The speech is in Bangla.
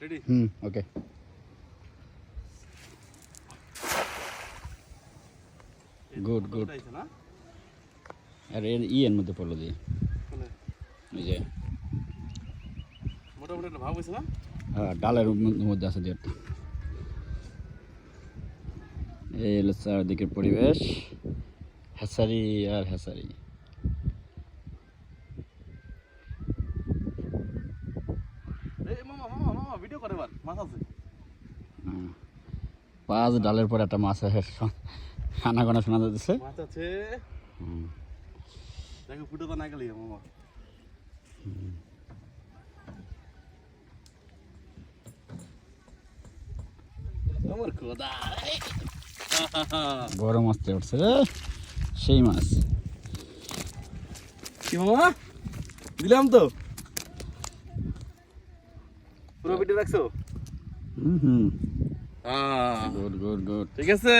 রেডি? ওকে। Good good. আর এর মধ্যে পড়লো দিয়ে ওই যে মোটামুটি একটা ভাব হয়েছে না? হ্যাঁ, ডালের মধ্যে আছে দিয়ে। এই হলো চারদিকের পরিবেশ, হ্যাসারি আর হ্যাসারি। ভিডিও করে মাছ আছে। পাঁচ ডালের পর একটা মাছ আনাগোনা শোনা যাচ্ছে। মাছ আছে, দেখো ফুটো তো না গেলি মামা। আমার খোদা বড় মাছ উঠছে রে, সেই মাছ। কি মামা দিলাম তো, পুরো ভিডিও রাখছো? Good good good. ঠিক আছে।